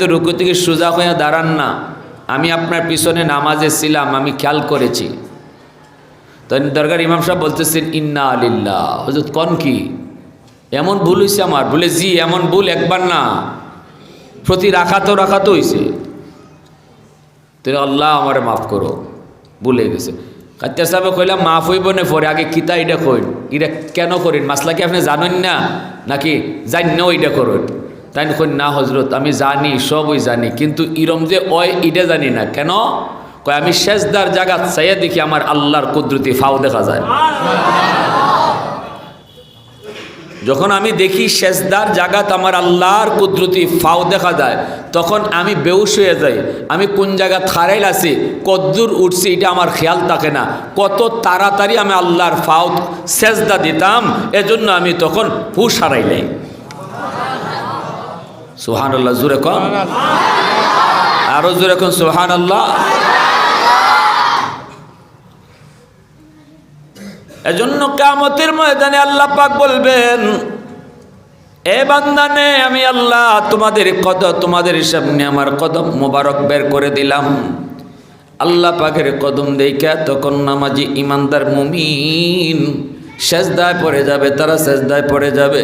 তো রুকু থেকে সোজা হয়ে দাঁড়ান না, আমি আপনার পিছনে নামাজে ছিলাম, আমি খেয়াল করেছি। তো দরকার ইমাম সাহেব বলতেছেন ইন্না আলিল্লাহ। হুজুর কোন কি এমন ভুল হয়েছে আমার? বলে জি এমন ভুল একবার না, প্রতি রাখাতো হয়েছে। তো আল্লাহ আমারে মাফ করো, ভুলে গেছে। কাত্তা সাহেব কইলাম মাফ হইব না পরে, আগে কিতা এটা কইন, এটা কেন করেন, মাসলা কি আপনি জানেন না নাকি জানেন ওইটা করুন? তাই কই না হজরত আমি জানি, সবই জানি, কিন্তু ইরম যে ওই এটা জানি না। কেন কয় আমি সেজদার জায়গা চাইয়া দেখি আমার আল্লাহর কুদরতি ফাও দেখা যায়। যখন আমি দেখি সেজদার জায়গাত আমার আল্লাহর কুদরতি ফাও দেখা যায়, তখন আমি বেহুশ হয়ে যাই। আমি কোন জায়গা খারাইল আছি, কদ্দুর উঠছি, এটা আমার খেয়াল থাকে না। কত তাড়াতাড়ি আমি আল্লাহর ফাও সেজদা দিতাম, এজন্য আমি তখন হুশ হারাইলাই। সুবহানাল্লাহ, জোরে কন, আরো জোরে কন সুবহানাল্লাহ। এজন্য কিয়ামতের ময়দানে আল্লাহ পাক বলবেন, এ বান্দানে আমি আল্লাহ তোমাদের সামনে আমার কদম মোবারক বের করে দিলাম। আল্লাহ পাকের কদম দেইখা তখন নামাজি ইমানদার মুমিন সেজদায় পড়ে যাবে, তারা সেজদায় পড়ে যাবে।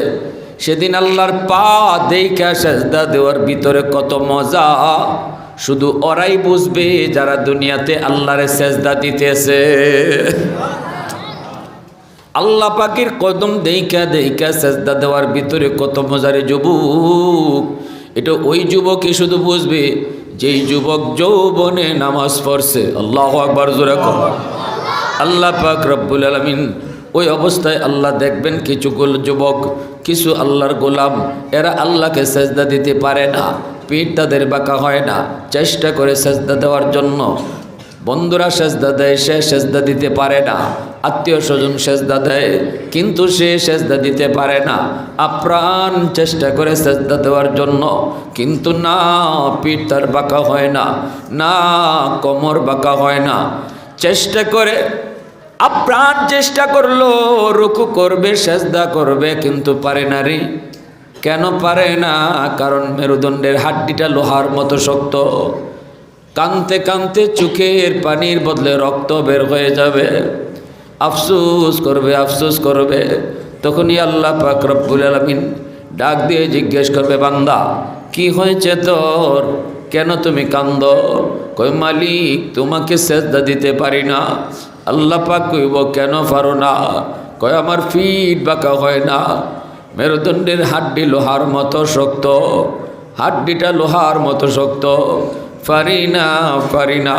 সেদিন আল্লাহর পা দেইখা সেজদা দেওয়ার ভিতরে কত মজা শুধু ওরাই বুঝবে যারা দুনিয়াতে আল্লাহরে সেজদা দিতেছে। আল্লাহ পাকের কদম দেইখা সেজদা দেওয়ার ভিতরে কত মজারে যুবক, এটা ওই যুবকই শুধু বুঝবে যেই যুবক যৌবনে নামাজ পড়ছে। আল্লাহু আকবার, জোরে কর। আল্লাহ পাক রব্বুল আলামিন ওই অবস্থায় আল্লাহ দেখবেন কিছু যুবক, কিছু আল্লাহর গোলাম, এরা আল্লাহকে সেজদা দিতে পারে না, পিঠ তাদের বাঁকা হয় না, চেষ্টা করে সেজদা দেওয়ার জন্য। বন্ধুরা সেজদা দেয়, সে সেজদা দিতে পারে না। আত্মীয় স্বজন সেজদা দেয়, কিন্তু সে সেজদা দিতে পারে না। আপ্রাণ চেষ্টা করে সেজদা দেওয়ার জন্য, কিন্তু না পিঠ তার বাঁকা হয় না, না কোমর বাঁকা হয় না। চেষ্টা করে আপ্রাণ চেষ্টা করলো, রুকু করবে, সেজদা করবে, কিন্তু পারে না রে। কেন পারে না? কারণ মেরুদণ্ডের হাড্ডিটা লোহার মতো শক্ত। কানতে কানতে চোখের পানির বদলে রক্ত বের হয়ে যাবে। আফসোস করবে। তখনই আল্লাহ পাক রব্বুল আলামিন ডাক দিয়ে জিজ্ঞেস করবে, বান্দা কি হয়েছে তোর, কেন তুমি কান্দো? কই মালিক তোমাকে সেজদা দিতে পারি না। আল্লাহ পাক কইব কেন পারো না? কয় আমার পিঠ বাঁকা হয় না, মেরুদণ্ডের হাড্ডি লোহার মতো শক্ত, হাড্ডিটা লোহার মতো শক্ত, পারি না।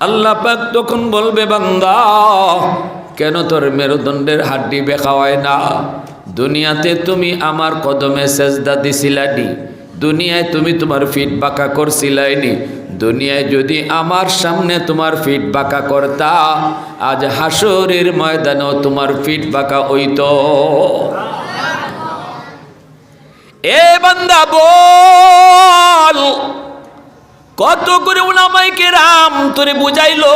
আল্লাহ পাক তখন বলবে, বান্দা কেন তোর মেরুদণ্ডের হাড্ডি বেঁকা হয় না? দুনিয়াতে তুমি আমার কদমে সেজদা দিছিলানি, দুনিয়ায় তুমি তোমার ফিট বাঁকা করছিলাইনি। দুনিয়ায় যদি আমার সামনে তোমার ফিট বাঁকা করতা, আজ হাসরের ময়দানেও তোমার ফিট বাঁকা হইতো। এ বান্দা বল, কত করে উলামায়ে কেরাম তোরে বুঝাইলো,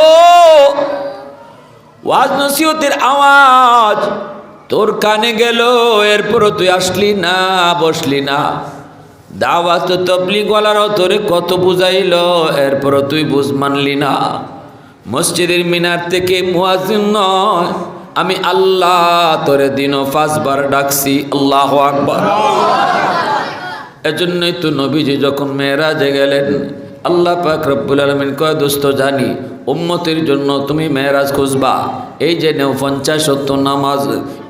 ওয়াজ নসিহতের আওয়াজ তোর কানে গেল, এরপরও তুই আসলি না, বসলি না। দাওয়াত তাবলীগ ওয়ালারাও তোরে কত বুঝাইলো, এরপরও তুই বুঝ মানলি না। মসজিদের মিনার থেকে মুয়াজ্জিন নয়, আমি আল্লাহ তোরে দিনও 5 বার ডাকছি। আল্লাহু আকবার। এজন্যই তো নবীজি যখন মেরাজে গেলেন, আল্লাহ পাক রব্বুল আলামিন কয়, দোস্ত জানি উম্মতের জন্য তুমি মেরাজ খুঁজবা, এই যে নেও 50 ওয়াক্ত নামাজ,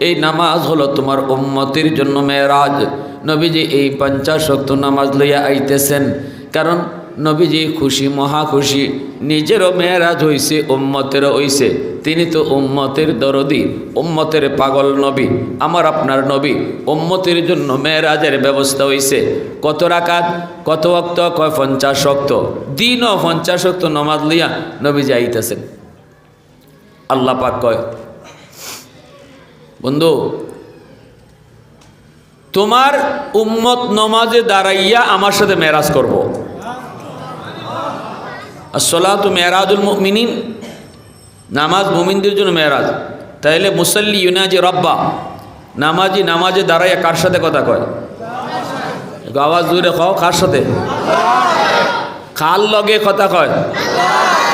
এই নামাজ হলো তোমার উম্মতের জন্য মেরাজ। নবীজি এই 50 ওয়াক্ত নামাজ লইয়া আইতেছেন, কারণ নবীজি খুশি, মহা খুশি, নিজেরও মেরাজ হইছে, উম্মতেরও হইছে। তিনি তো উম্মতের দরদি, উম্মতের পাগল নবী, আমার আপনার নবী। উম্মতের জন্য মেরাজের ব্যবস্থা হইছে। কত রাকাত, কত ওয়াক্ত? কয় 50 ওয়াক্ত। দিনও 50 ওয়াক্ত নামাজ লইয়া নবীজি আইতেছেন। আল্লাহ পাক কয়, বন্ধু তোমার উম্মত নমাজে দাঁড়াইয়া আমার সাথে মেরাজ করব। আসসালাতু মেরাজুল মুমিনিন, নামাজ মুমিনদের জন্য মেরাজ। তাইলে মুসাল্লি ইউনাজি রব্বা, নামাজে দাঁড়াইয়া কার সাথে কথা কয়? আওয়াজ জোরে খাও, কার সাথে? কার লগে কথা কয়?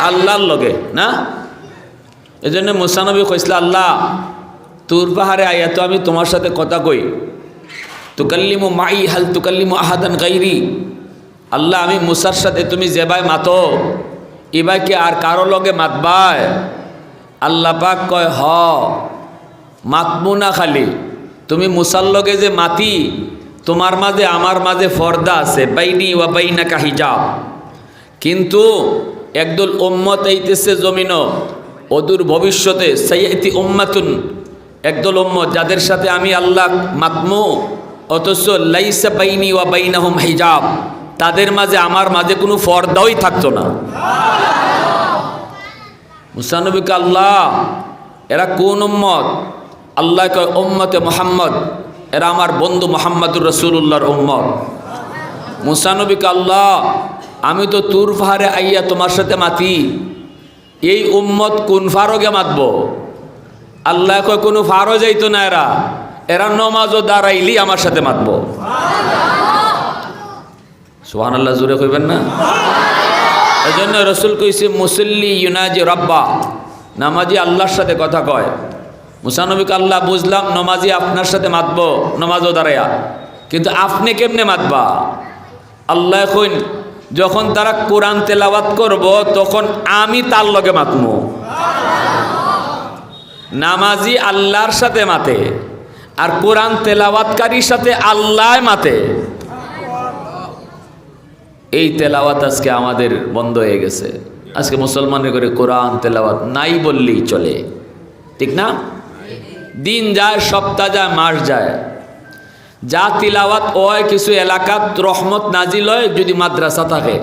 আল্লাহর লগে না। এই জন্য মুসা নবী কইছিল, আল্লাহ তুর পাহাড়ে আইয়া তো আমি তোমার সাথে কথা কই, তুকাল্লিমু মাই হাল তুকাল্লিমু আহাদান গাইরি। আল্লাহ আমি মুসার সাথে তুমি যেবাই মাতো এবার কি আর কারো লগে মাতবায়? আল্লাহ পাক কয়, হ মাতমু না, খালি তুমি মুসার লগে যে মাতি, তোমার মাঝে আমার মাঝে ফর্দা আছে, বাইনি ওয়া বাইনাকা হিজাব। কিন্তু একদল উম্মত আইতেছে জমিন, অদূর ভবিষ্যতে সাইয়াতি উম্মাতুন, একদল উম্মত যাদের সাথে আমি আল্লাহ মাতমু, অথচ লাইসা বাইনি ওয়া বাইনাহুম হিজাব, তাদের মাঝে আমার মাঝে কোনো পর্দাই থাকতো না। মুসা নবীকে আল্লাহ এরা কোন উম্মত? আল্লাহ কয় উম্মতে মুহাম্মদ, এরা আমার বন্ধু মুহাম্মদুর রাসূলুল্লাহর উম্মত। মুসা নবীকে আল্লাহ আমি তো তুর পাহাড়ে আইয়া তোমার সাথে মাতি, এই উম্মত কোন ফারগে মাতব? আল্লাহ কয় কোনো ফারো যাইতো না, এরা নমাজও দাঁড়াইলি আমার সাথে মাতব। সুবহানাল্লাহ, জোরে কইবেন না? এই জন্য রসুল কইছে মুসল্লি ইউনাজি রব্বা, নামাজি আল্লাহর সাথে কথা কয়। মুসা নবীকে আল্লাহ বুঝলাম নমাজি আপনার সাথে মাতব নমাজও দাঁড়াইয়া, কিন্তু আপনি কেমনে মাতবা? আল্লাহ কইন যখন তারা কোরআন তেলাওয়াত করব তখন আমি তার লগে মাতমু। নামাজি আল্লাহর সাথে মাতে, আর কোরআন তেলাওয়াতকারীর সাথে আল্লাহ মাতে। এই তেলাওয়াত আজকে আমাদের বন্ধ হয়ে গেছে। আজকে মুসলমানের করে কোরআন তেলাওয়াত নাই বললেই চলে, ঠিক না? দিন যায়, সপ্তাহ যায়, মাস যায়, যা তিলাওয়াত হয় কিছু এলাকাত রহমত নাজিল হয় যদি মাদ্রাসা থাকে,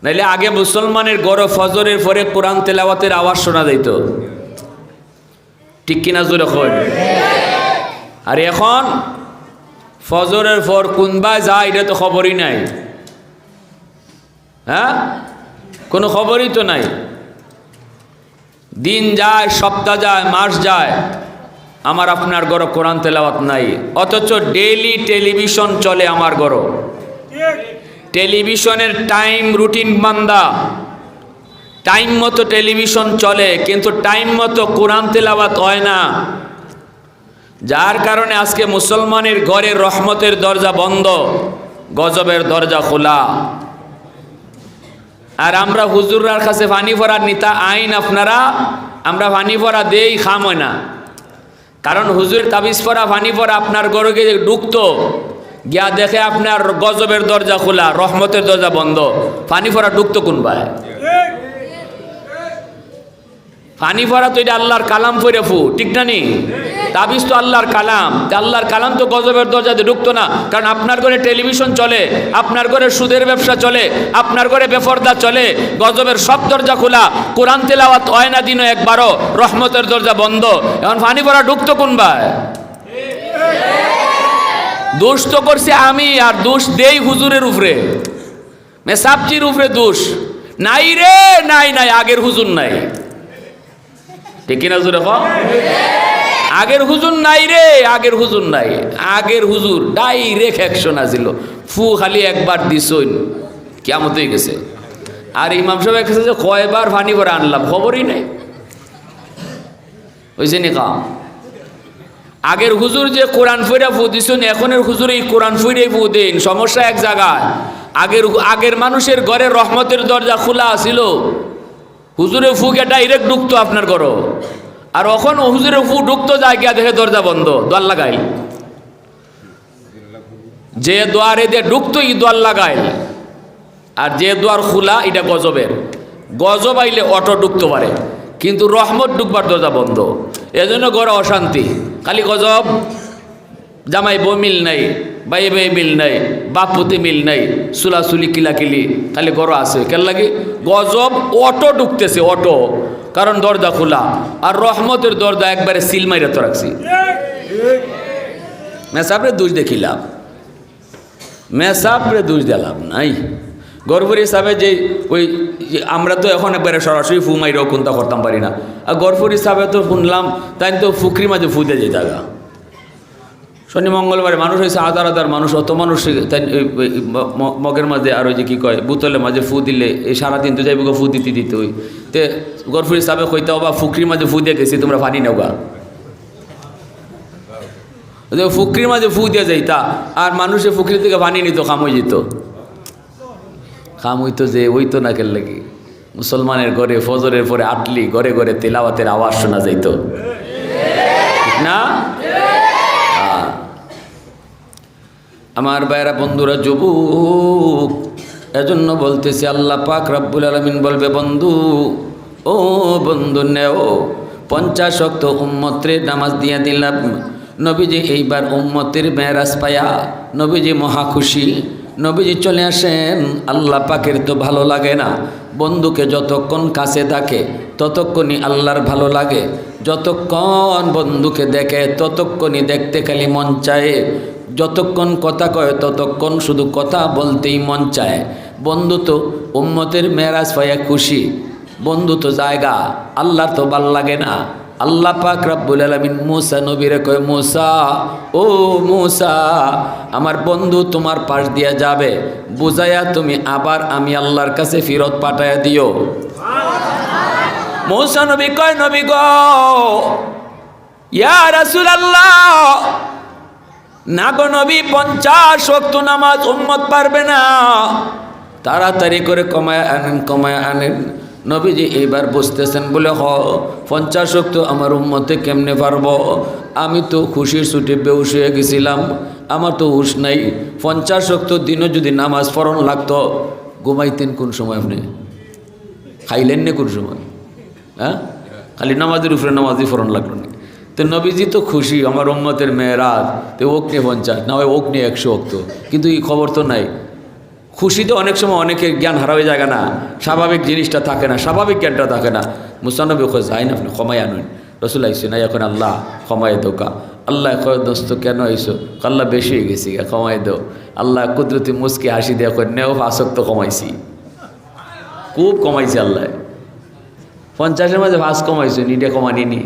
নাইলে আগে মুসলমানের গড় ফজরের পরে কোরআন তেলাওয়াতের আওয়াজ শোনা যাইত, ঠিক কিনা জোরে কই? আর এখন ফজরের পর কোনবায় যায় এটা তো খবরই নাই। হ্যাঁ, কোনো খবরই তো নাই। দিন যায়, সপ্তাহ যায়, মাস যায়, আমার আপনার ঘর কোরআন তেলাওয়াত নাই। অথচ ডেইলি টেলিভিশন চলে আমার ঘর, টেলিভিশনের টাইম রুটিন বান্দা, টাইম মতো টেলিভিশন চলে, কিন্তু টাইম মতো কোরআন তেলাওয়াত হয় না। যার কারণে আজকে মুসলমানের ঘরের রহমতের দরজা বন্ধ, গজবের দরজা খোলা। আর আমরা হুজুরার কাছে পানি ভরার নিতা আইন আপনারা, আমরা পানি ভরা দেই, খাম হয় না। কারণ হুজুর তাবিজ পরা পানি পরা আপনার ঘরে ঢুকতো, গিয়া দেখে আপনার গজবের দরজা খোলা, রহমতের দরজা বন্ধ, পানি ভরা ঢুকতো কোন ভাই? পানি ভরা তো এটা আল্লাহর কালাম পড়ে ফু, ঠিক না নি? তাবিজ তো আল্লাহর কালাম, আল্লাহর কালাম তো গজবের দরজাতে ঢুকতো না। কারণ আপনার ঘরে টেলিভিশন চলে, আপনার ঘরে সুদের ব্যবসা চলে, আপনার ঘরে বেপরদা চলে, গজবের সব দরজা খোলা, কোরআন তেলাওয়াত হয় না দিনও একবারও, রহমতের দরজা বন্ধ। এখন পানি ভরা ঢুকতো কোন ভাই? দোষ তো করছে আমি, আর দোষ দেই হুজুরের উপরে, মেসাবজির উপরে দোষ নাই রে, নাই নাই, আগের হুজুর নাই, ঠিক কিনা জোরে কও? আগের হুজুর নাই রে, আগের হুজুর নাই, আগের হুজুর ডাইরেক্ট অ্যাকশন আছিল, ফু খালি একবার দিছইন কিয়ামত হয়ে গেছে। আর ইমাম সাহেব কাছে যে কয়বার পানি ভরা আনলাম খবরই নাই, হয়েছে নি কাম? আগের হুজুর যে কোরআন ফইরা ফু দিছুন, এখনের হুজুর এই কোরআন ফইরাই ফু দেন। সমস্যা এক জায়গায়, আগের মানুষের ঘরে রহমতের দরজা খোলা ছিল, হুজুরে ফুকে ডাইরেক্ট ঢুকতো আপনার ঘর, আর এখন হুজুরে ফু ঢুকতো যায় গিয়া দেখে দরজা বন্ধ, দোয়ার লাগাইল। যে দোয়ারে দিয়ে ঢুকতো ই দোয়ার লাগাইল, আর যে দোয়ার খোলা এটা গজবের। গজব আইলে অটো ঢুকতে পারে, কিন্তু রহমত ঢুকবার দরজা বন্ধ। এজন্য ঘরে অশান্তি, খালি গজব, জামাই বউ মিল নাই, ভাই ভাই মিল নাই, বাপ পুতে মিল নাই, সুলাসুলি কিলাকিলি খালি ঘর আছে। কেন লাগে? গজব অটো ঢুকতেছে, অটো, কারণ দরজা খোলা। আর রহমতের দরজা একবারে সিল মাইরে তো রাখছি। মেসাবরে দোষ দেখিলাম, মেসাবরে দোষ দিলাম নাই। গর্ভর হিসাবে যে ওই আমরা তো এখন একবারে সরাসরি ফু মাইরেও কোনটা করতাম পারি না। আর গর্ভর হিসাবে তো শুনলাম তাই তো ফুকরি মাঝে ফুতে যেতে গা, শনি মঙ্গলবারে মানুষ হয়েছে হাজার হাজার মানুষ, অত মানুষ মগের মাঝে আর ওই যে কী কয় বোতলের মাঝে ফু দিলে এই সারাদিন তো যাইব ফু দিতে দিতে ওই তে গরফুরি সাবে কইতে বা ফুকরির মাঝে ফু দিয়ে গেছি তোমরা পানি নেও গা, ফুকরির মাঝে ফু দিয়ে যাইতা আর মানুষের ফুকরি থেকে পানি নিত, খাম হয়ে যেত, খাম হইতো যে ওই তো না কেন লাগি মুসলমানের ঘরে ফজরের পরে আটলি ঘরে ঘরে তেলাওয়াতের আওয়াজ শোনা যাইত, ঠিক না? আমার ভাইয়েরা বন্ধুরা যুবক, এজন্য বলতেছি আল্লাহ পাক রব্বুল আলামিন বলবে বন্ধু, ও বন্ধু নেও 50 ওয়াক্ত উম্মতের নামাজ দিয়ে দিলাম। নবীজি এইবার উম্মতের মেরাজ পায়া নবীজি মহা খুশি, নবীজি চলে আসেন। আল্লাহ পাকের তো ভালো লাগে না, বন্ধুকে যতক্ষণ কাছে থাকে ততক্ষণই আল্লাহর ভালো লাগে, যতক্ষণ বন্ধুকে দেখে ততক্ষণই দেখতে খালি মন চায়, যতক্ষণ কথা কয় ততক্ষণ শুধু কথা বলতেই মন চায়। বন্ধু তো উম্মতের মেরাজ পাইয়া খুশি, বন্ধু তো জায়গা, আল্লাহ তো ভাল লাগে না। আল্লাহ পাক রব্বুল আলামিন মূসা নবীরে কয়, মূসা ও মূসা, আমার বন্ধু তোমার পাশ দিয়া যাবে, বুঝাইয়া তুমি আবার আমি আল্লাহর কাছে ফেরত পাঠাইয়া দিও। মূসা নবী কয়, নবী গো, ইয়া রাসূলুল্লাহ, না গো নবী, 50 ওয়াক্ত নামাজ উম্মত পারবে না, তাড়াতাড়ি করে কমায় আনেন, কমায় আনেন। নবীজি এইবার বুঝতেছেন বলে 50 ওয়াক্ত আমার উম্মতে কেমনে পারবো, আমি তো খুশির ছুটে বেহুশ হয়ে গেছিলাম, আমার তো হুশ নাই। 50 ওয়াক্ত দিনও যদি নামাজ পড়ন লাগতো, ঘুমাইতেন কোন সময়? আপনি খাইলেন না কোন সময়? হ্যাঁ, খালি নামাজের উপরে নামাজই পড়ন লাগলো না। তো নবীজি তো খুশি, আমার উম্মতের মেয়েরাজ, তো ওক নিয়ে 50, না হয় ওক নিয়ে 100 ওয়াক্ত, কিন্তু এই খবর তো নাই। খুশিতে অনেক সময় অনেকের জ্ঞান হারা হয়ে যায় না, স্বাভাবিক জিনিসটা থাকে না, স্বাভাবিক জ্ঞানটা থাকে না। মুসানবী কয়, যাই না আপনি ক্ষমায় আনুন। রসুল আইসো না, এখন আল্লাহ ক্ষমায় দোকা। আল্লাহ কয়, দোস্ত কেন আইসো? আল্লাহ বেশি হয়ে গেছি, ক্ষমায় দো। আল্লাহ কুদরতি মুসকি হাসি দেওয়া কয়, নেও আসক্ত কমাইছি, খুব কমাইছি আল্লাহ। 50-এর মাঝে 5 কমাইছো, নিটা কমানিনি।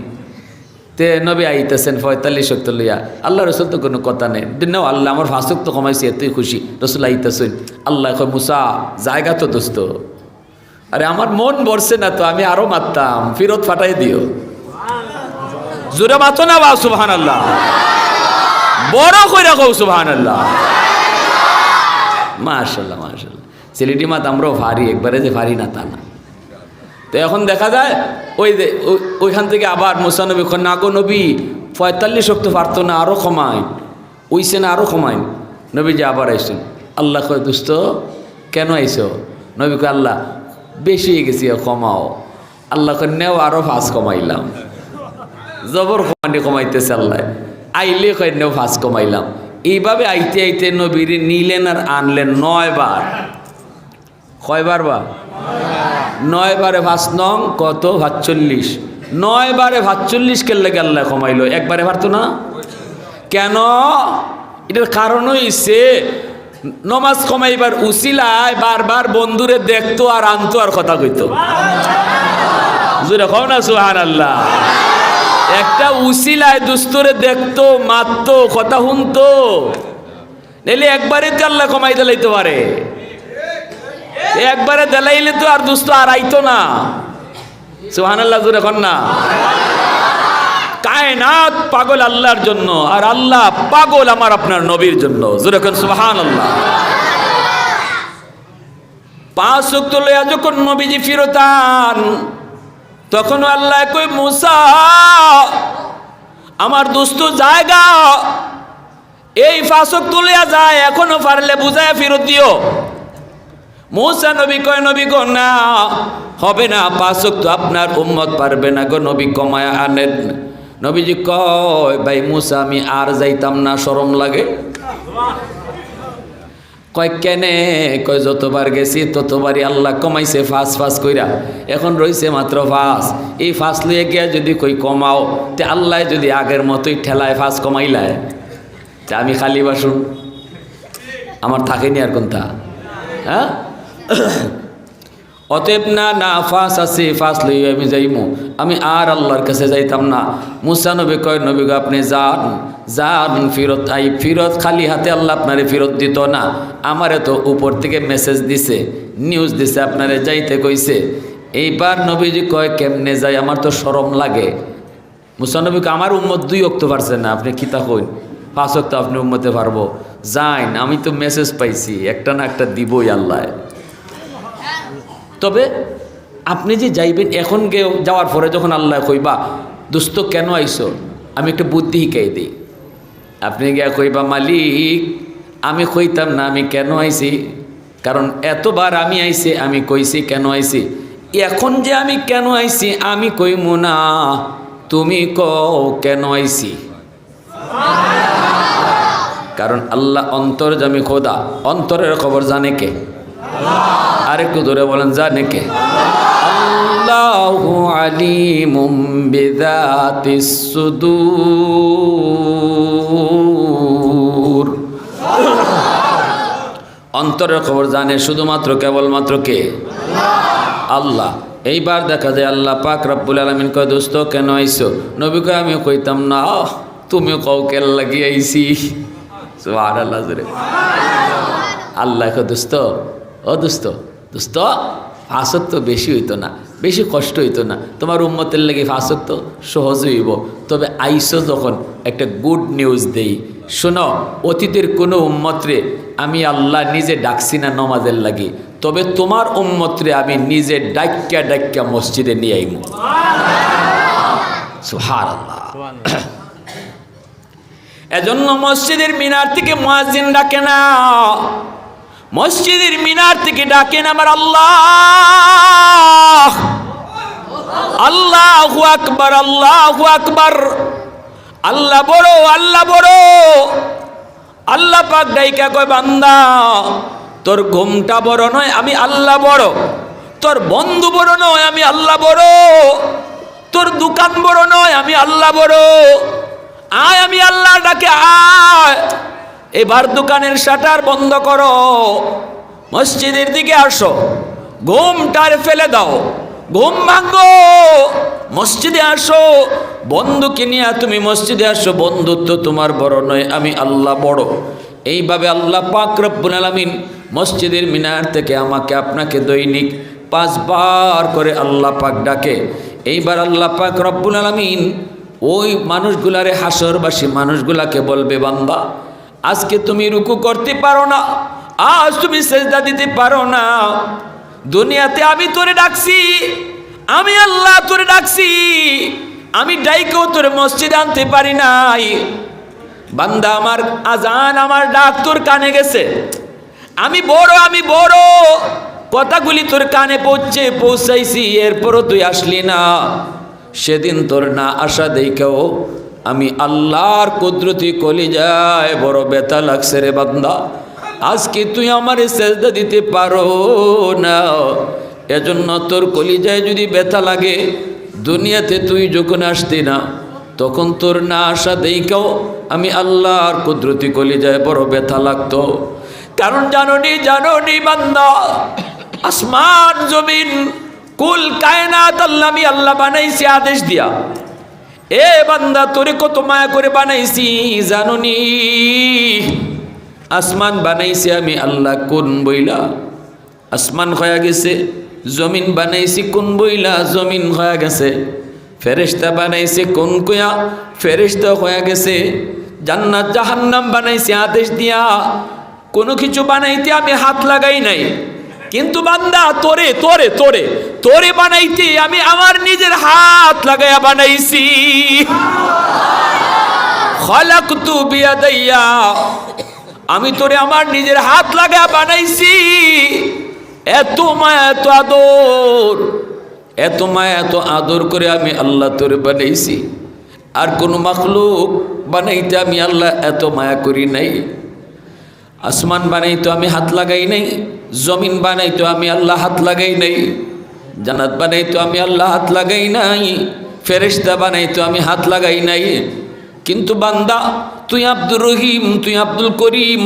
তে নবী আইতেছেন 45 ওয়াক্ত লইয়া, আল্লাহ রসুল তো কোনো কথা নেই, নাও আল্লাহ আমার 5 ওয়াক্ত কমাইছি, এতই খুশি। রসুল আইতেছেন, আল্লাহ কয়, মুসা জায়গা তো দোস্ত, আরে আমার মন ভরছে না তো, আমি আরো মারতাম, ফেরত ফাটাই দিও। জোরে মাতো না বা সুবহানাল্লাহ, বড় কইরা কও সুবহানাল্লাহ। মাশাআল্লাহ মাশাআল্লাহ, ছেলেটি মাত আমরাও ভারী, একবারে যে ভারী না তা না। তো এখন দেখা যায় ওই যে ওইখান থেকে আবার মুসা নবী কয়, না গো নবী, 45 ওয়াক্ত পারতো না, আরও কমাই, ওইসে না আরও কমাই। নবী যে আবার আইসেন, আল্লাহ কয়, দোস্ত কেন আইসো? নবী কয়, আল্লাহ বেশি হয়ে গেছি, কমাও। আল্লাহ কয়, নেও আরও 5 কমাইলাম। জবর কমাইতেছে আল্লাহ, আইলে কয় নেও 5 কমাইলাম। এইভাবে আইতে আইতে নবীর নিলেন আর আনলেন 9 বার। কয়বার বা? 9 বারে 5 নং কত? 45। 9 বারে 45 কে লাগে আল্লাহ কমাইলো, একবারে পারতো না কেন? এটার কারণ হইছে নমাজ কমাইবার উসিলায় বারবার বন্ধুরে দেখতো আর আনতো আর কথা কইতো। জোরে কও না সুবহানাল্লাহ। একটা উসিলায় দুস্তরে দেখতো, মারতো, কথা শুনতো, নাইলে একবারে তো আল্লাহ কমাই দিলাইতে পারে, একবারে দেলাইলে তো আর দুস্থ আর আইতো না। সুবহানাল্লাহ, জোরে কন না। কায়নাত পাগল আল্লাহর জন্য, আর আল্লাহ পাগল আমার আপনার নবীর জন্য। জোরে কন সুবহানাল্লাহ। 5 ওয়াক্ত লইয়া যখন নবীজি ফিরতান, তখন আল্লাহ কই, মুসা আমার দোস্ত জায়গা, এই 5 ওয়াক্ত লইয়া যায়, এখনো পারলে বুঝায় ফিরত দিও। মুসা নবী কয়, নবী গো না, হবে না, 5 ওয়াক্ত আপনার উম্মত পারবে না গো নবী, কমায়া আনেন। নবীজি কয়, ভাই মুসা আমি আর যাইতাম না, শরম লাগে। কয় কেনে? কয় যতবার গেছি ততবারই আল্লাহ কমাইছে 5 কইরা, এখন রইছে মাত্র 5। এই 5 লইয়া গিয়া যদি কই কমাও, তে আল্লাহ যদি আগের মতোই ঠেলায় 5 কমাইলায়, তে আমি খালি বাসুন, আমার থাকেনি আর কোনটা। হ্যাঁ, অতএব না ফাঁস আছে, ফাঁস লইয়া আমি যাইমু, আমি আর আল্লাহর কাছে যাইতাম না। মুসা নবী কয়, নবী গো আপনি যান ফিরত আই, ফিরত খালি হাতে আল্লাহ আপনারে ফিরত দিত না। আমারে তো উপর থেকে মেসেজ দিছে, নিউজ দিছে, আপনারে যাইতে কইছে। এইবার নবীজি কয় কেমনে যাই, আমার তো শরম লাগে। মুসা নবী কয় আমার উম্মত 2 ওয়াক্ত পারছে না, আপনি কিতা কইন 5 ওয়াক্ত আপনি উম্মতে পারবো? যাইন, আমি তো মেসেজ পাইছি, একটা না একটা দিবই আল্লাহ। তবে আপনি যে যাইবেন, এখন যাওয়ার পরে যখন আল্লাহ কইবা দোস্ত কেন আইসো, আমি একটা বুদ্ধি শিখাই দিই। আপনি গিয়া কইবা মালিক আমি কইতাম না আমি কেন আইছি, কারণ এতবার আমি আইছি, আমি কইছি কেন আইছি। এখন যে আমি কেন আইছি আমি কইমু না, তুমি কও কেন আইছি। কারণ আল্লাহ অন্তর্যামী খোদা, অন্তরের খবর জানে কে? আরেকটু ধরে বলেন জানে কে? আল্লাহু আলিমুম বিযাতিস সুদূর। অন্তরের খবর জানে শুধুমাত্র কেবলমাত্র কে? আল্লাহ। এইবার দেখা যায় আল্লাহ পাক রব্বুল আলামিন কয় দোস্ত কেন আইছো? নবী কয় আমি কইতাম না, তুমিও কও কেন লাগি আইছি। সুবহানাল্লাহ জোরে। আল্লাহ কয় দোস্ত, ও দোস্ত, দোস্ত ফাঁসক তো বেশি হইতো না, বেশি কষ্ট হইতো না, তোমার উম্মতের লাগি ফাঁসক তো সহজ হইব। তবে আইসো যখন একটা গুড নিউজ দেই, শোনো অতীতের কোনো উম্মতরে আমি আল্লাহ নিজে ডাকছি না নমাজের লাগি, তবে তোমার উম্মতরে আমি নিজে ডাক্কা ডাক্কা মসজিদে নিয়ে আইমু। সুবহানাল্লাহ। এজন্য মসজিদের মিনার থেকে মুয়াজ্জিন ডাকে না, মসজিদের মিনার থেকে ডাকেন আমার আল্লাহ। আল্লাহু আকবার, আল্লাহু আকবার। আল্লাহ বড়, আল্লাহ বড়। আল্লাহ পাক ডাইকা কয় বান্দা তোর ঘুমটা বড় নয়, আমি আল্লাহ বড়। তোর বন্ধু বড় নয়, আমি আল্লাহ বড়। তোর দোকান বড় নয়, আমি আল্লাহ বড়। আয় আমি আল্লাহ ডাকে আয়। এবার দোকানের শাটার বন্ধ করো, মসজিদের দিকে আসো, ঘুমটার ফেলে দাও, ঘুম ভাঙো, মসজিদে আসো। বন্ধুকে নিয়ে তুমি মসজিদে আসো, বন্ধুত্ব তোমার বড় নয়, আমি আল্লাহ বড়। এইভাবে আল্লাহ পাক রব্বুল আলামিন মসজিদের মিনার থেকে আমাকে আপনাকে দৈনিক 5 বার করে আল্লাহ পাক ডাকে। এইবার আল্লাহ পাক রব্বুল আলামিন ওই মানুষগুলারে, হাসরবাসী মানুষগুলাকে বলবে বান্দা আজকে তুমি রুকু করতে পারো না, আজ তুমি সেজদা দিতে পারো না। দুনিয়াতে আমি তোরে ডাকছি, আমি আল্লাহ তোরে ডাকছি, আমি ডাইকেও তোরে মসজিদে আনতে পারি নাই। বান্দা আমার আজান, আমার ডাক তোর কানে গেছে, আমি বড়, আমি বড়, কথাগুলি তোর কানে পৌঁছাইছি, এরপরও তুই আসলি না। সেদিন তোর না আসা দেখাও আমি আল্লাহর কুদরতি কলিজায় বড় ব্যথা লাগছে রে বান্দা, আজকে তুই আমারে সেজদা দিতে পারো না। এজন্য তোর কলিজায় যদি ব্যথা লাগে, দুনিয়াতে তুই যখন আসতি না তখন তোর না আসা দেখাও আমি আল্লাহর কুদরতি কলিজায় বড় ব্যথা লাগতো। কারণ জানোনি বান্দা, আসমান জমিন কুল কায়নাত আমি আল্লাহ বানাইছি আদেশ দিয়া। এ বান্দা তোরে কত মায়া করে বানাইছি জানোনি? আসমান বানাইছি আমি আল্লাহ কোন বইলা, আসমান হয়ে গেছে। জমিন বানাইছি কোন বইলা, জমিন হয়ে গেছে। ফেরেশতা বানাইছে কোন কয়া, ফেরেশতা হয়ে গেছে। জান্নাত জাহান্নাম বানাইছি আদেশ দিয়া। কোনো কিছু বানাইতে আমি হাত লাগাই নাই, কিন্তু বান্দা তোরে তোরে তোরে তোরে বানাইতে আমি আমার নিজের হাত লাগাইয়া বানাইছি। খালাকতু বিয়াদাইয়া, আমি তোরে আমার নিজের হাত লাগাইয়া বানাইছি। এত মায়া, এত আদর, এত মায়া, এত আদর করে আমি আল্লাহ তোরে বানাইছি। আর কোনো মাখলুক বানাইতে আমি আল্লাহ এত মায়া করি নাই। আসমান বানাইতো আমি হাত লাগাই নাই, জমিন বানাইতো আমি আল্লাহ হাত লাগাই নাই, জান্নাত বানাইতো আমি আল্লাহ হাত লাগাই নাই, ফেরেশতা বানাইতো আমি হাত লাগাই নাই। কিন্তু বান্দা তুই আব্দুর রহিম, তুই আব্দুল করিম,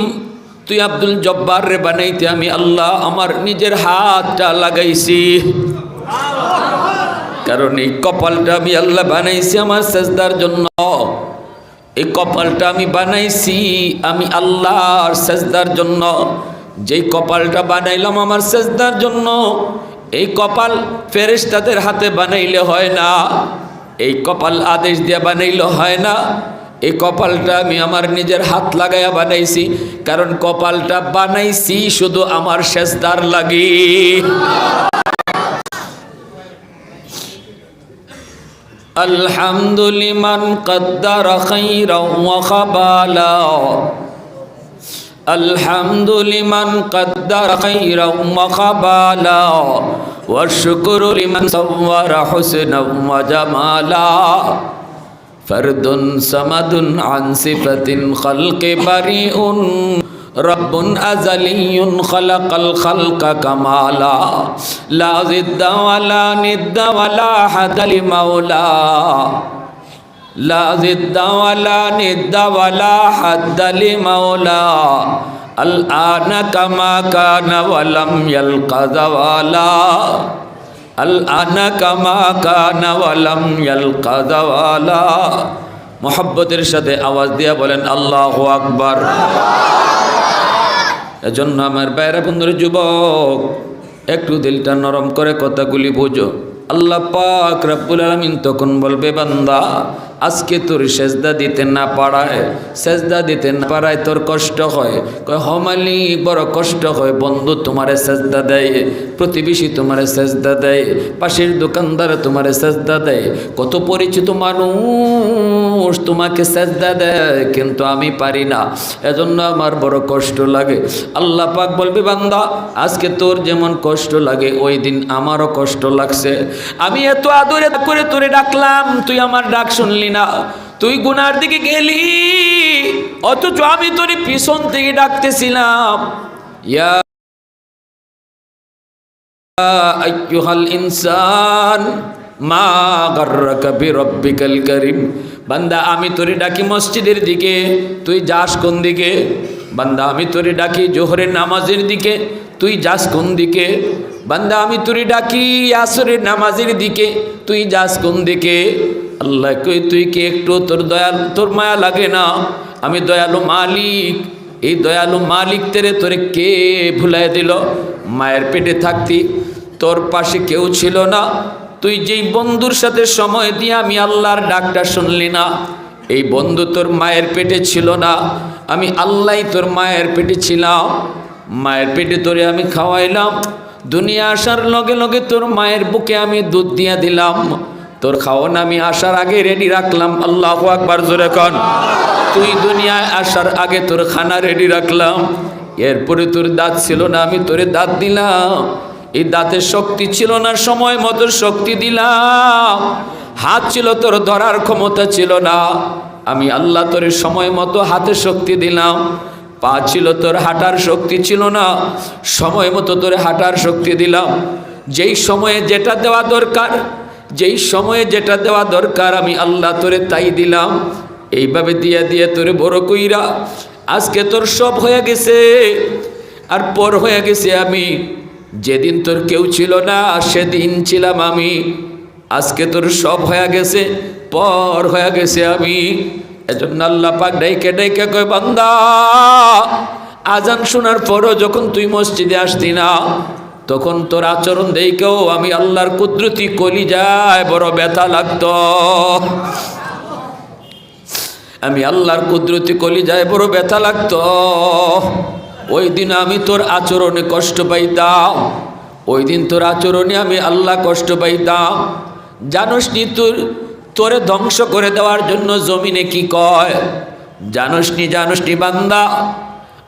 তুই আব্দুল জব্বার রে বানাইতে আমি আল্লাহ আমার নিজের হাতটা লাগাইছি, কারণ এই কপালটা আমি আল্লাহ বানাইছি আমার সেজদার জন্য। এই কপালটা আমি বানাইছি আমি আল্লাহর সেজদার জন্য। যেই কপালটা বানাইলাম আমার সেজদার জন্য, এই কপাল ফেরেশতাদের হাতে বানাইলে হয় না, এই কপাল আদেশ দিয়ে বানাইলে হয় না। এই কপালটা আমি আমার নিজের হাত লাগাইয়া বানাইছি, কারণ কপালটা বানাইছি শুধু আমার সেজদার লাগি। আলহামদুলিমান কদ্দারা খাইরাও ওয়া খাবালা, আলহামদুলিমান কদ্দারা খাইরাও ওয়া খাবালা, ওয়া শুকরু লিমান সাওয়ারা হুসনাও ওয়া জামালা। ফরদুন সামাদুন আন সিফাতিন খালকি বারিউন, রব্বুন আযালিয়্যুন খালাকাল খালকা কামালা। লা জিদ্দা ওয়ালা নিদ্দা ওয়ালা হাদা লিমাওলা, লা জিদ্দা ওয়ালা নিদ্দা ওয়ালা হাদা লিমাওলা। আল আনা কামা কানা ওয়ালাম ইয়ালকা যাওয়ালা, আল আনা কামা কানা ওয়ালাম ইয়ালকা যাওয়ালা। মুহাব্বতের সাথে আওয়াজ দিয়া বলেন আল্লাহু আকবার। এজন্য আমার বাইরে বন্ধুর যুবক, একটু দিলটা নরম করে কথাগুলি বোঝো। আল্লাহ পাক রব্বুল আলামিন তখন বলবে, বান্দা আজকে তোর সেজদা দিতে না পারায়, সেজদা দিতে না পারায় তোর কষ্ট হয়। কয় হ মালিক, বড় কষ্ট হয়। বন্ধু তোমারে সেজদা দেয়, প্রতিবেশী তোমারে সেজদা দেয়, পাশের দোকানদার তোমারে সেজদা দেয়, কত পরিচিত মানুষ তোমাকে সেজদা দেয়, কিন্তু আমি পারি না, এজন্য আমার বড় কষ্ট লাগে। আল্লাহ পাক বলবে, বান্দা আজকে তোর যেমন কষ্ট লাগে ওই দিন আমারও কষ্ট লাগছে। আমি এত আদরে করে তোরে ডাকলাম, তুই আমার ডাক শুনলি না, তুই গুনার দিকে গেলি, অথচ আমি তোরে পিছন থেকে ডাকতেছিলাম। ইয়া আইয়ুহাল ইনসান মা গাররাকা বিরাব্বিকাল কারীম। বান্দা আমি তোরে ডাকি মসজিদের দিকে, তুই যাস কোন দিকে? বান্দা আমি তোরে ডাকি জোহরের নামাজের দিকে, তুই যাস কোন দিকে? বান্দা আমি তোরে ডাকি আসরের নামাজের দিকে, তুই যাস কোন দিকে? আল্লাহ কই, তুই কি একটু তোর মায়া লাগে না? আমি দয়ালু মালিক, এই দয়ালু মালিক তোরে কে ভুলাই দিল? মায়ের পেটে থাকতি তোর পাশে কেউ ছিল না, তুই যেই বন্ধুর সাথে সময় দিয়ে আমি আল্লাহর ডাকটা শুনলি না, এই বন্ধু তোর মায়ের পেটে ছিল না, আমি আল্লাহ তোর মায়ের পেটে ছিলাম। মায়ের পেটে তোরে আমি খাওয়াইলাম, দুনিয়া আসার লগে লগে তোর মায়ের বুকে আমি দুধ দিয়া দিলাম, তোর খাওয়ান আমি আসার আগে রেডি রাখলাম। আল্লাহু আকবার, জোরে কন। তুই দুনিয়ায় আসার আগে তোর খানা রেডি রাখলাম, এরপরে তোর দাঁত ছিল না, আমি তোরে দাঁত দিলাম, এই দাঁতের শক্তি ছিল না, সময় মতো শক্তি দিলাম। হাত ছিল তোর ধরার ক্ষমতা ছিল না, আমি আল্লাহ তোরে সময় মতো হাতে শক্তি দিলাম। পা ছিল তোর হাঁটার শক্তি ছিল না, সময় মতো তোরে হাঁটার শক্তি দিলাম। যেই সময়ে যেটা দেওয়া দরকার, যেই সময়ে যেটা দেওয়া দরকার আমি আল্লাহ তোরে তাই দিলাম। এইভাবে দিয়া দিয়া তোরে বড় কইরা আজকে তোর সব হয়ে গেছে, আর পর হয়ে গেছে আমি। যেদিন তোর কেউ ছিল না সেদিন ছিলাম আমি, আজকে তোর সব হয়ে গেছে, পর হয়ে গেছে আমি। এজন্য আল্লাহ পাক ডাইকে ডাইকে কয়, বান্দা আজান শোনার পরও যখন তুই মসজিদে আসতি না, তখন তোর আচরণ দেখেও আমি আল্লাহর কুদরতি কলিজায় বড় ব্যথা লাগতো। আমি আল্লাহর কুদরতি কলিজায় বড় ব্যথা লাগতো। ওই দিন আমি তোর আচরণে কষ্ট পাইতাম, ওই দিন তোর আচরণে আমি আল্লাহ কষ্ট পাইতাম। জানোস নি তোরে ধ্বংস করে দেওয়ার জন্য জমিনে কি কয়? জানোস নি বান্দা,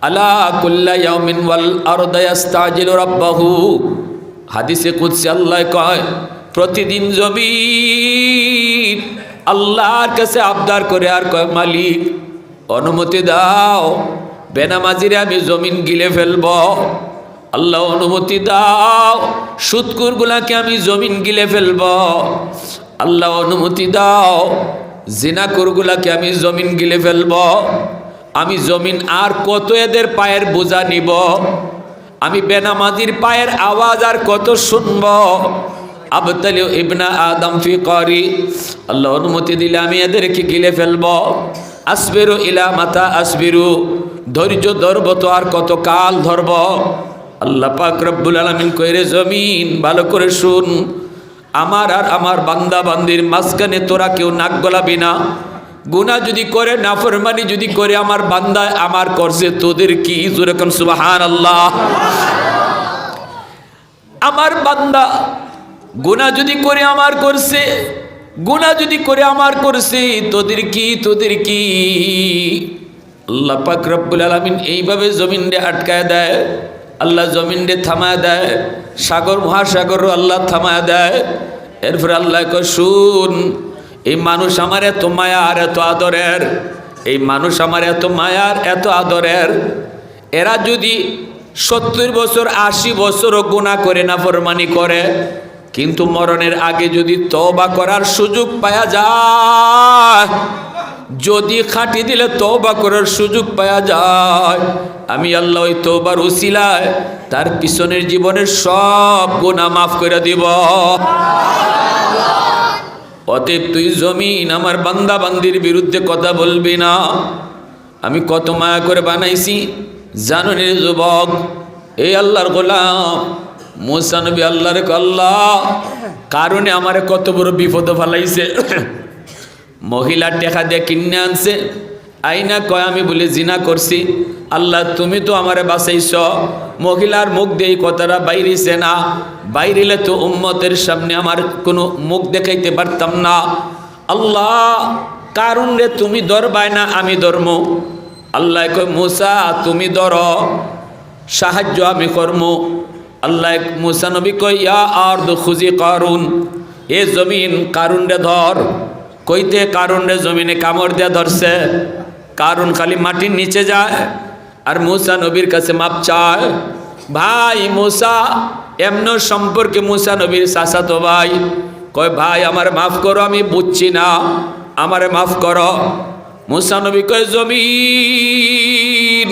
আলা কুল্লা ইয়াউমিন ওয়াল আরদু ইস্তাজিলু রাব্বাহু। হাদিসে কুদসি আল্লাহ কয়, প্রতিদিন জমিন আল্লাহর কাছে আবদার করে আর কয়, মালিক অনুমতি দাও, বেনামাজিরে আমি জমিন গিলে ফেলব। আল্লাহ অনুমতি দাও, সুদকুরগুলাকে আমি জমিন গিলে ফেলব। আল্লাহ অনুমতি দাও, জিনাকুরগুলাকে আমি জমিন গিলে ফেলব। আমি জমিন আর কত এদের পায়ের বোঝা নিব? আমি বেনামাজির পায়ের আওয়াজ আর কত শুনব? আবতালিউ ইবনা আদম ফি করি, আল্লাহ অনুমতি দিলে আমি এদেরকে গিলে ফেলব। আসবিরু ইলা মাতা আসবিরু, ধৈর্য ধরব তো আর কত কাল ধরব? আল্লাহ পাক রব্বুল আলামিন কইরে জমিন ভালো করে শুন, আমার আর আমার বান্দা বান্দির মাঝখানে তোরা কেউ নাক গলাবি না। গুনাহ যদি করে, নাফরমানি যদি করে, আমার বান্দা আমার করছে, তোদের কি? জোরে কোন সুবহানাল্লাহ। আমার বান্দা গুনাহ যদি করে আমার করছে, গুনাহ যদি করে আমার করছে, তোদের কি? তোদের কি? আল্লাহ পাক রব্বুল আলামিন এইভাবে জমিনরে আটকায় দেয়, আল্লাহ জমিনরে থামায় দেয়, সাগর মহাসাগর আল্লাহ থামায় দেয়। এরপরে আল্লাহ কয় শুন, এই মানুষ আমার এত মায়ার এত আদরের, এই মানুষ আমার এত মায়ার এত আদরের, এরা যদি 70 বছর 80 বছরও গুনাহ করে নাফরমানি করে, কিন্তু মরণের আগে যদি তওবা করার সুযোগ পাওয়া যায়, যদি খাঁটি দিলে তওবা করার সুযোগ পাওয়া যায়, আমি আল্লাহ ওই তওবার উসিলায় তার পিছনের জীবনের সব গুনাহ মাফ করে দিব। অতএব তুই জমিন আমার বান্দা বান্দির বিরুদ্ধে কথা বলবি না। আমি কত মায়া করে বানাইছি জানো রে যুবক? এই আল্লাহর গোলাম মুসা নবী আল্লাহরে আল্লাহ কারণে আমারে কত বড় বিপদ ফেলাইছে। মহিলা টেকা দিয়ে কিনে আনছে, আইনা কয় আমি বলে জিনা করছি, আল্লাহ তুমি তো আমারে বাঁচাইছ। মহিলার মুখ দিয়ে এই কথাটা বাইরেছে না, বাইরিলে তো উম্মতের সামনে আমার কোনো মুখ দেখাইতে পারতাম না। আল্লাহ কারণ রে তুমি ধরবাই না, আমি ধর্ম। আল্লাহ কয় মুসা তুমি ধর, সাহায্য আমি কর্ম। আল্লাহ মুসা নবী কয় ইয়া আরদু খুজি কারুন, এ জমিন কারুন রে ধর। কইতে কারুন রে জমিনে কামড় দিয়ে ধরছে, কারুন খালি মাটির নিচে যায় আর মুসা নবীর কাছে মাপ চায়। ভাই মুসা এমন সম্পর্কে মুসা নবীর চাচাতো ভাই কয় ভাই আমার মাফ করো, আমি বুঝছি না, আমারে মাফ করো। মুসা নবী কয় জমিন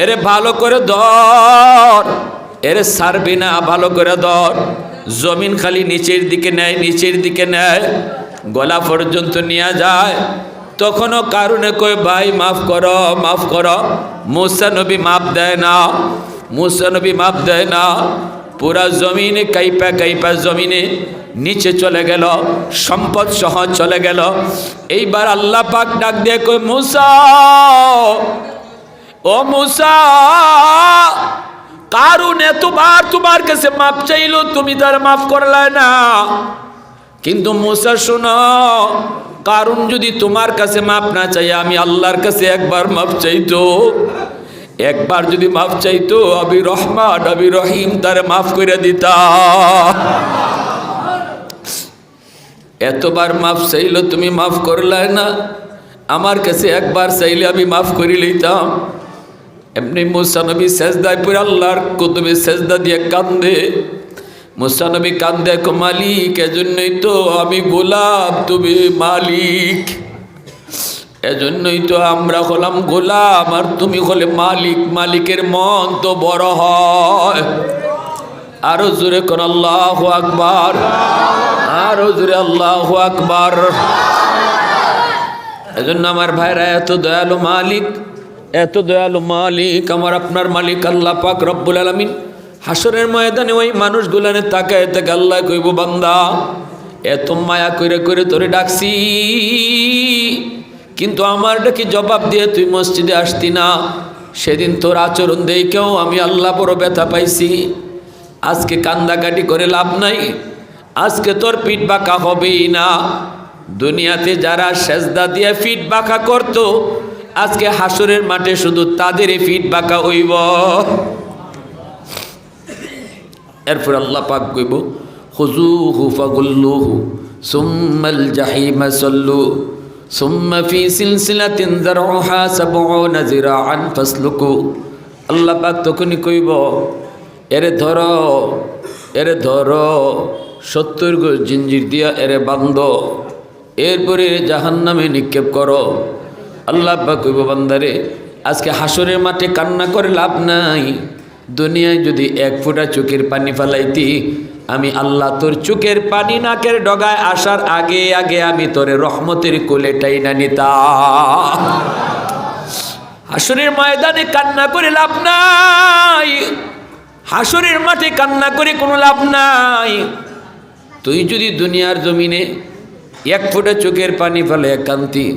এরে ভালো করে ধর, এরে ছাড়বি না, ভালো করে ধর। জমিন খালি নিচের দিকে নেয়, নিচের দিকে নেয়, গলা পর্যন্ত নিয়ে যায়। তখনও কারণে কই ভাই মাফ করো, মাফ করো। মুসা নবী মাফ দেয় না, মুসা নবী মাফ দেয় না। পুরা জমিনে কাইপা কাইপা জমিনে নিচে চলে গেল, সম্পদ সহ চলে গেল। এইবার আল্লাহ পাক ডাক দিয়ে কই মুসা, ও মুসা, কারণ এতবার তোমার কাছে মাপ চাইলো, তুমি তার মাফ করলে না। কিন্তু মুসা শোনো, কারণ যদি তোমার কাছে মাপ না চাই, আমি আল্লাহর কাছে একবার মাপ চাইতো, একবার যদি মাপ চাইতো আমি রহমান আমি রহিম তার মাফ করে দিতা। এতবার মাফ চাইলো তুমি মাফ করলে না, আমার কাছে একবার চাইলে আমি মাফ করে লইতাম। এমনি মুসা নবী সেজদায় পড়ে আল্লাহর কুতুবে সেজদা দিয়ে কান্দে। মুসা নবী কান্দে কো মালিক, এজন্যই তো আমি গোলাম, তুমি মালিক। এজন্যই তো আমরা হলাম গোলাম আর তুমি হলে মালিক। মালিকের মন তো বড় হয়। আরো জোরে কোন আল্লাহু আকবার, আরো জোরে আল্লাহু আকবার। এজন্য আমার ভাইরা এত দয়ালু মালিক, এত দয়ালু মালিক আমার আপনার মালিক আল্লাহ পাক রব্বুল আলামিন। হাসরের ময়দানে ওই মানুষগুলানে তাকায় তাকে আল্লাহ কইব বান্দা এত মায়া করে করে তোরে ডাকছি, কিন্তু আমার ডাকি জবাব দিয়ে তুই মসজিদে আসতি না। সেদিন তোর আচরণ দেখেও আমি আল্লাহ বড় ব্যথা পাইছি। আজকে কান্দাকাটি করে লাভ নাই, আজকে তোর পিঠ বাঁকা হবেই না। দুনিয়াতে যারা সেজদা দিয়ে পিঠ বাঁকা করতো, আজকে হাসরের মাঠে শুধু তাদেরই পিঠ বাঁকা হইব। এরপর আল্লাহ পাক কইব খুযুহু ফাগুল্লুহু সুম্মাল জাহিমা সাল্লু সুম্মা ফি সিলসিলাতিন যারউহা ৭০ যিরাআন ফাসলুকু। আল্লাহ পাক তখনই কইব এরে ধরো, এরে ধরো, ৭০ গজ জিঞ্জির দিয়া এরে বান্ধ, এরপরে জাহান্নামে নিক্ষেপ করো। আল্লাহ পাক কইব বান্দারে আজকে হাসরের মাঠে কান্না করে লাভ নাই, দুনিয়ায় যদি এক ফোঁটা চোখের পানি ফেলাইতি আমি আল্লাহ তোর চোখের পানি নাকের ডগায় আসার আগে আগে আমি তোরে রহমতের কোলে টাইনা নিতাম। হাসরের ময়দানে কান্না করে লাভ নাই, হাসরের মাঠে কান্না করে কোনো লাভ নাই। তুই যদি দুনিয়ার জমিনে এক ফোঁটা চোখের পানি ফেলে কান্তি,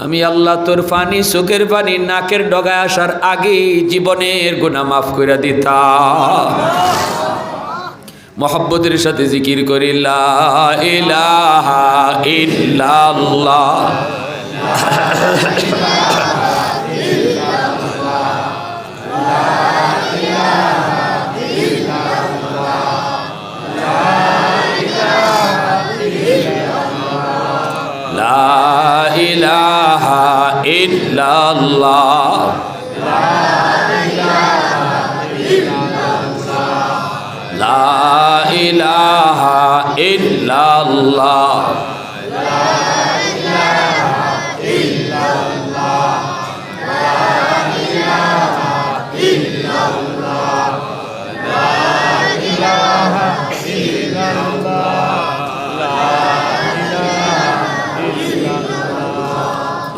আমি আল্লাহ তোর পানি চোখের পানি নাকের ডগায় আসার আগে জীবনের গুনাহ মাফ করে দিতাম। মোহাব্বতের সাথে জিকির করি লা ইলাহা ইল্লাল্লাহ। লা ইলাহা ইল্লাল্লাহ। লা ইলাহা ইল্লাল্লাহ।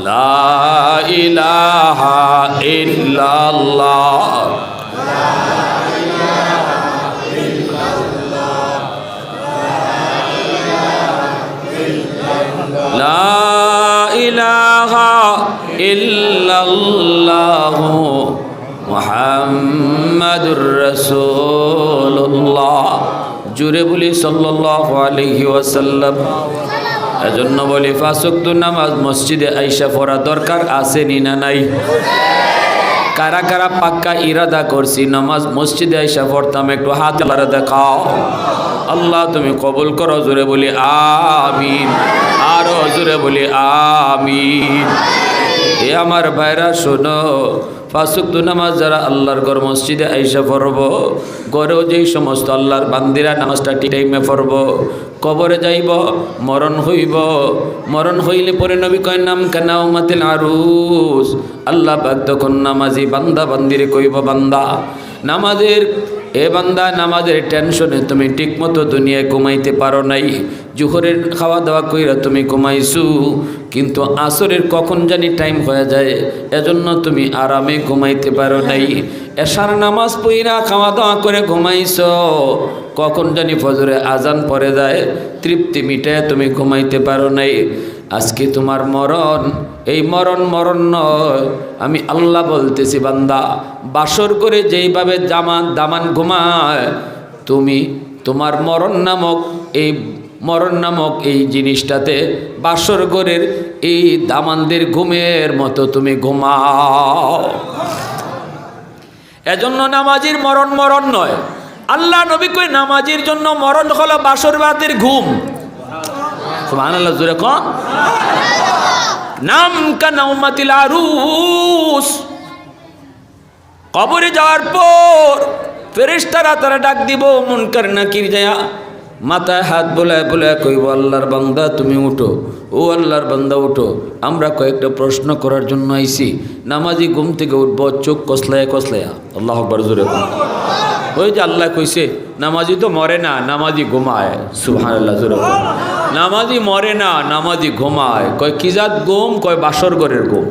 লা ইলাহা ইল্লাল্লাহ। লা ইলাহা ইল্লাল্লাহ মুহাম্মাদুর রাসূলুল্লাহ। জুড়ে বলি সাল্লাল্লাহু আলাইহি ওয়াসাল্লাম। এজন্য বলি পাঁচ ওয়াক্ত নামাজ মসজিদে আইসা পড়া দরকার আছে নি না নাই? কারা কারা পাক্কা ইরাদা করছি নামাজ মসজিদে আইসা পড়তাম, একটু হাত আল্লাহরে দেখাও। আল্লাহ তুমি কবুল করো, জোরে বলি আমিন, আরো জোরে বলি আমিন। এ আমার ভাইরা শোনো, পাঁচ ওয়াক্ত নামাজ যারা আল্লাহর ঘর মসজিদে আইসা পড়ব, ঘরেও যেই সমস্ত আল্লাহর বান্দিরা নামাজটা ঠিক টাইমে পড়ব, কবরে যাইব, মরণ হইব, মরণ হইলে পরে নবী কয় নাম কানাউমাতিল আরুস। আল্লাহ পাক তখন নামাজি বান্দা বান্দিরে কইব বান্দা নামাজের এ বান্দা নামাজের টেনশনে তুমি ঠিকমতো দুনিয়ায় ঘুমাইতে পারো নাই, জোহরের খাওয়া দাওয়া কইরা তুমি ঘুমাইছু, কিন্তু আসরের কখন জানি টাইম হয়ে যায়, এজন্য তুমি আরামে ঘুমাইতে পারো নাই। এশার নামাজ পইরা খাওয়া দাওয়া করে ঘুমাইছ, কখন জানি ফজরে আজান পড়ে যায়, তৃপ্তি মিটায় তুমি ঘুমাইতে পারো নাই। আজকে তোমার মরণ, এই মরণ মরণ নয়, আমি আল্লাহ বলতেছি বান্দা বাসর করে যেইভাবে দামান ঘুমায়, তুমি তোমার মরণ নামক এই জিনিসটাতে বাসর ঘরের এই দামানদের ঘুমের মতো তুমি ঘুমাও। এজন্য নামাজির মরণ মরণ নয়। আল্লাহ নবী কই নামাজির জন্য মরণ হলো বাসর রাতের ঘুম। সুবহানাল্লাহ, জোরে কোন নাম কানাউমাতিল আরুস। কবরে যাওয়ার পর ফেরেশতারা তারা ডাক দিব, মুনকার নাকির যায়া মাথায় হাত বোলায় বোলায় কইব আল্লাহর বান্দা তুমি উঠো, ও আল্লাহর বান্দা উঠো, আমরা কয়েকটা প্রশ্ন করার জন্য আইছি। নামাজি ঘুম থেকে উঠব চোখ কসলায়া কসলায়া। আল্লাহু আকবার, জোরে কোন। ওই যে আল্লাহ কইছে নামাজি তো মরে না, নামাজি ঘুমায়। সুবহানাল্লাহ, জোরে কোন। নামাজি মরে না, নামাজি ঘুমায়। কয় কি জাত ঘুম? কয় বাসর ঘরের ঘুম।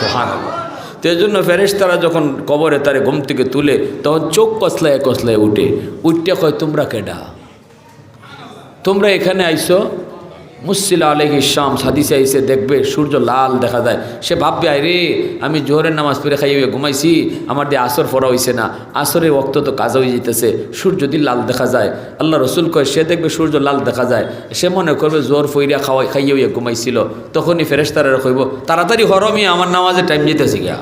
সুবহানাল্লাহ। তো এই জন্য ফেরেশতারা যখন কবরে তারে ঘুম থেকে তুলে তখন চোখ কসলায় কসলায় উঠে উঠতে কয় তোমরা কেডা? তোমরা এখানে আইসো? মুসিলা আলাইহিস শামস হাদিসে আইসে দেখবে সূর্য লাল দেখা যায়, সে ভাববে আরে আমি জোহরের নামাজ পড়ে খাইয়ে ঘুমাইছি, আমার দিয়ে আসর পড়া হইছে না, আসরের ওয়াক্ত তো কাজ হয়ে যেতেছে, সূর্য যদি লাল দেখা যায়। আল্লাহ রসুল কয় সে দেখবে সূর্য লাল দেখা যায়, সে মনে করবে জোর ফইরা খাইয়ে ঘুমাইছিল। তখনই ফেরেশতারা কইব তাড়াতাড়ি হরমি, আমার নামাজের টাইম যেতেছি গিয়া।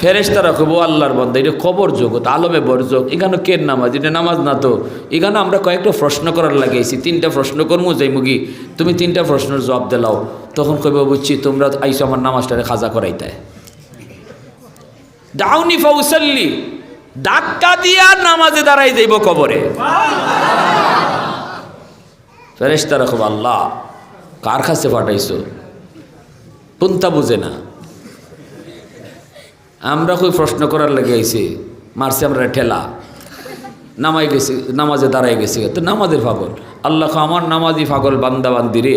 ফেরেশতারা কইব আল্লাহর বান্দা এটা কবর জগৎ, আলমে বরজক, এখানে কেন নামাজ? এটা নামাজ না তো। এখানে আমরা কয়েকটা প্রশ্ন করার লাগাইছি, 3টা প্রশ্ন করবো যাইমুগি, তুমি 3টা প্রশ্নের জবাব দিলাও। তখন কইব বুঝছি তোমরা আইসো আমার নামাজটারে খাজা করাইতে। দাউনি ফাউসাল্লি, ধাক্কা দিয়া নামাজে দাঁড়াই যাইব কবরে। ফেরেশতারা কইব আল্লাহ কার কাছে পাঠাইছো? কোনটা বুঝে না। আমরা কই প্রশ্ন করার লেগে আইছি, মারছি আমরা ঠেলা, নামাই গেছি, নামাজে দাঁড়াই গেছি, তো নামাজের পাগল। আল্লাহ আমার নামাজি পাগল বান্দা বান্দি রে,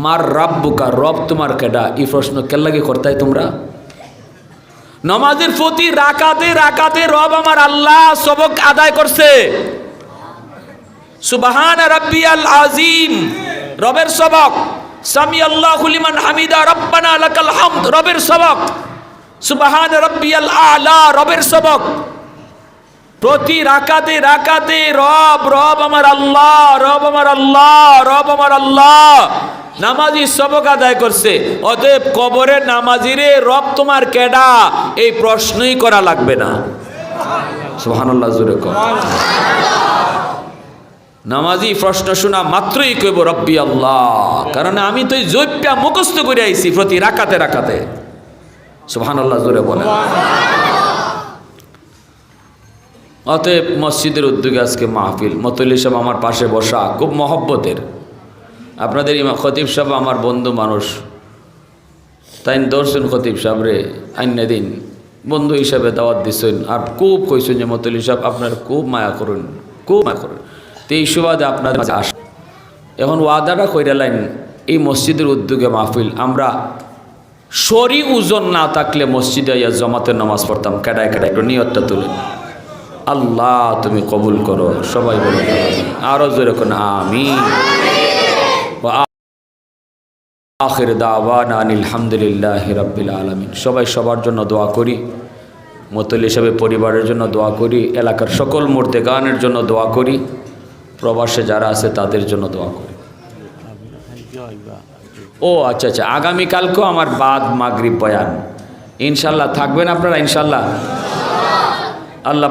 মার রাব্বুকা, রব তোমার কেডা, এই প্রশ্ন কেন লাগে করতাই তোমরা? নামাজের প্রতি রাকাতে রাকাতে রব আমার আল্লাহ সবক আদায় করছে। সুবহান রাব্বিয়াল আযীম রবের সবক, সামি আল্লাহু লিমান হামিদা রব্বানা লাকাল হামদ রবের সবক, সুবহান রাব্বিয়াল আলা রবের সবক। প্রতি রাকাতে রাকাতে রব রব আমার আল্লাহ, রব আমার আল্লাহ, রব আমার আল্লাহ নামাজি সবক আদায় করছে। অতএব কবরের নামাজিরে রব তোমার কেডা এই প্রশ্নই করা লাগবে না। সুবহানাল্লাহ জোরে কর। নামাজি প্রশ্ন শোনা মাত্রই কইব রব্বি আল্লাহ, কারণ আমি তো জৈপ্যা মুখস্থ করে আইছি প্রতি রাকাতে রাকাতে। সুবহানাল্লাহ জোরে বলেন। অতএব মসজিদের উদ্যোগে আজকে মাহফিল, মতলি সাহেব আমার পাশে বসা খুব মহব্বতের। আপনাদের ইমাম খতিব সাহেব আমার বন্ধু মানুষ, তাই দর্শন খতিব সাহেব রে আইনে দিন বন্ধু হিসাবে দাওয়াত দিচ্ছেন, আর খুব কইছেন যে মতলি সাহেব আপনার খুব মায়া করুন, খুব মায়া করুন। তো এই সুবাদে আপনাদের আস এখন ওয়াদাটা কইরা লাইন, এই মসজিদের উদ্যোগে মাহফিল আমরা শরী ওজন না থাকলে মসজিদে আইয়া জমাতের নামাজ পড়তাম। কেডায় কেডায় একটু নিয়তটা তুলেন। আল্লাহ তুমি কবুল করো, সবাই বলো আরো জোরে কোন আমিন। আখির দাওয়ানা আলহামদুলিল্লাহি রাব্বিল আলামিন। সবাই সবার জন্য দোয়া করি, মতলি হিসাবে পরিবারের জন্য দোয়া করি, এলাকার সকল মুর্তেগানের জন্য দোয়া করি, প্রবাসে যারা আছে তাদের জন্য দোয়া করি। ও আচ্ছা আচ্ছা, আগামীকালকেও আমার বাদ মাগরিব বয়ান ইনশাল্লাহ থাকবেন আপনারা ইনশাল্লাহ। আল্লাহ